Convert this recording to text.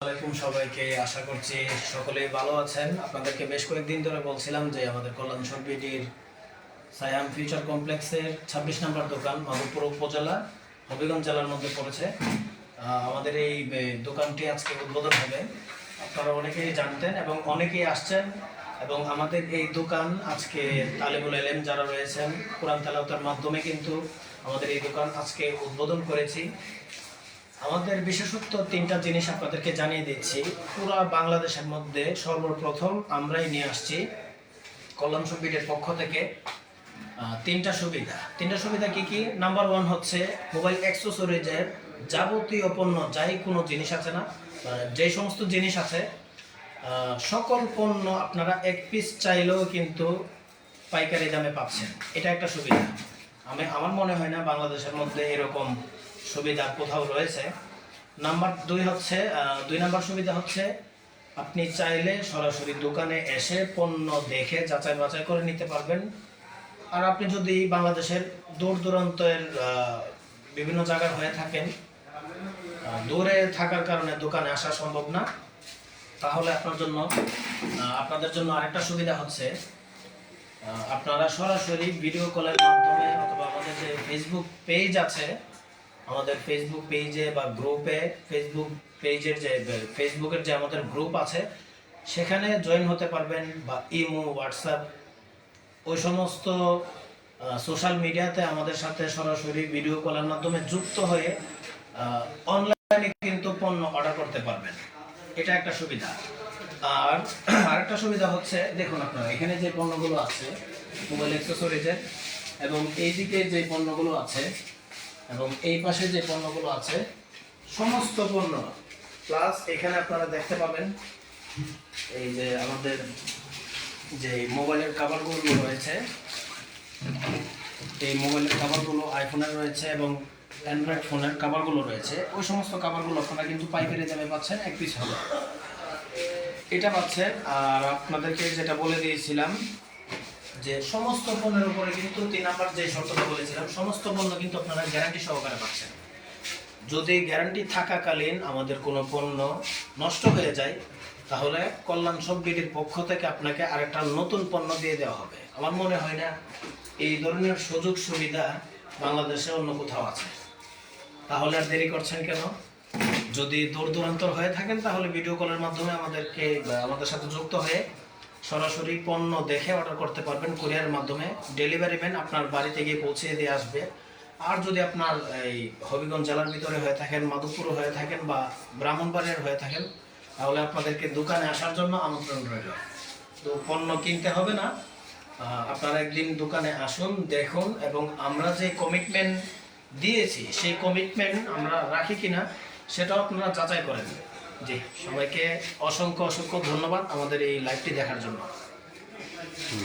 আসসালামু আলাইকুম সবাইকে, আশা করছি সকলেই ভালো আছেন। আপনাদেরকে বেশ কয়েকদিন ধরে বলছিলাম যে আমাদের কল্যাণ বিডির সায়াম ফিউচার কমপ্লেক্সের 26 নম্বর দোকান মাধবপুর উপজেলা হবিগঞ্জ জেলার মধ্যে পড়েছে। আমাদের এই দোকানটি আজকে উদ্বোধন হবে। আপনারা অনেকেই জানতেন এবং অনেকেই আসছেন, এবং আমাদের এই দোকান আজকে তালিবুল ইলম যারা রয়েছেন কোরআন তেলাওয়াতের মাধ্যমে কিন্তু আমাদের এই দোকান আজকে উদ্বোধন করেছি। আমাদের বিশেষত্ব তিনটা জিনিস আপনাদেরকে জানিয়ে দিচ্ছি। পুরো বাংলাদেশের মধ্যে সর্বপ্রথম আমরাই নিয়ে আসছি কল্যাণ বিডির পক্ষ থেকে তিনটা সুবিধা কি কি? নাম্বার 1 হচ্ছে মোবাইল অ্যাক্সেসরিজের যাবতীয় পণ্য, যাই কোনো জিনিস আছে না, যে সমস্ত জিনিস আছে সকল পণ্য আপনারা এক পিস চাইলেও কিন্তু পাইকারি দামে পাচ্ছেন। এটা একটা সুবিধা। আমার মনে হয় না বাংলাদেশের মধ্যে এরকম সুবিধা কোথাও রয়েছে। নাম্বার 2 হচ্ছে 2 নাম্বার সুবিধা হচ্ছে আপনি চাইলে সরাসরি দোকানে এসে পণ্য দেখে যাচাই বাছাই করে নিতে পারবেন। আর আপনি যদি বাংলাদেশের দূর দূরান্তের বিভিন্ন জায়গায় হয়ে থাকেন, দূরে থাকার কারণে দোকানে আসা সম্ভব না, তাহলে আপনাদের জন্য আরেকটা সুবিধা হচ্ছে আপনারা সরাসরি ভিডিও কলের মাধ্যমে অথবা আমাদের যে ফেসবুক পেজ আছে, আমাদের ফেসবুক পেজে বা গ্রুপে, ফেসবুকের যে আমাদের গ্রুপ আছে সেখানে জয়েন হতে পারবেন, বা ইমো, হোয়াটসঅ্যাপ, ওই সমস্ত সোশ্যাল মিডিয়াতে আমাদের সাথে সরাসরি ভিডিও কলের মাধ্যমে যুক্ত হয়ে অনলাইনে কিন্তু পণ্য অর্ডার করতে পারবেন। এটা একটা সুবিধা। আর আরেকটা সুবিধা হচ্ছে, দেখুন আপনারা এখানে যে পণ্যগুলো আছে মোবাইল অ্যাক্সেসরিজের, এবং এইদিকে যে পণ্যগুলো আছে এবং এই পাশে যে পণ্যগুলো আছে, সমস্ত পণ্য প্লাস এখানে আপনারা দেখতে পাবেন এই যে আমাদের যে মোবাইলের কভারগুলো রয়েছে, এই মোবাইলের কভারগুলো আইফোনের রয়েছে এবং অ্যান্ড্রয়েড ফোনের কভারগুলো রয়েছে। ওই সমস্ত কভারগুলো আপনারা কিন্তু পাইকারি দামে পাচ্ছেন, এক পিস হবে এটা পাচ্ছেন। আর আপনাদেরকে যেটা বলে দিয়েছিলাম যে সমস্ত পণ্যের উপরে কিন্তু 3 নাম্বার যে শর্তটা বলেছিলাম, সমস্ত পণ্য কিন্তু আপনারা গ্যারান্টি সহকারে পাচ্ছেন। যদি গ্যারান্টি থাকাকালীন আমাদের কোনো পণ্য নষ্ট হয়ে যায়, তাহলে কল্যাণ বিডির পক্ষ থেকে আপনাকে আরেকটা নতুন পণ্য দিয়ে দেওয়া হবে। আমার মনে হয় না এই ধরনের সুযোগ সুবিধা বাংলাদেশে অন্য কোথাও আছে। তাহলে আর দেরি করছেন কেন? যদি দূর দূরান্তর হয়ে থাকেন তাহলে ভিডিও কলের মাধ্যমে আমাদের সাথে যুক্ত হয়ে সরাসরি পণ্য দেখে অর্ডার করতে পারবেন। কুরিয়ারের মাধ্যমে ডেলিভারি ম্যান আপনার বাড়িতে গিয়ে পৌঁছে দিয়ে আসবে। আর যদি আপনার এই হবিগঞ্জ জেলার ভিতরে হয়ে থাকেন, মাধবপুর হয়ে থাকেন বা ব্রাহ্মণবাড়িয়ার হয়ে থাকেন, তাহলে আপনাদেরকে দোকানে আসার জন্য আমন্ত্রণ রইল। তো পণ্য কিনতে হবে না, আপনারা একদিন দোকানে আসুন, দেখুন, এবং আমরা যে কমিটমেন্ট দিয়েছি সেই কমিটমেন্ট আমরা রাখি কিনা সেটাও আপনারা যাচাই করেন। জি, সবাইকে অসংখ্য ধন্যবাদ আমাদের এই লাইভটি দেখার জন্য।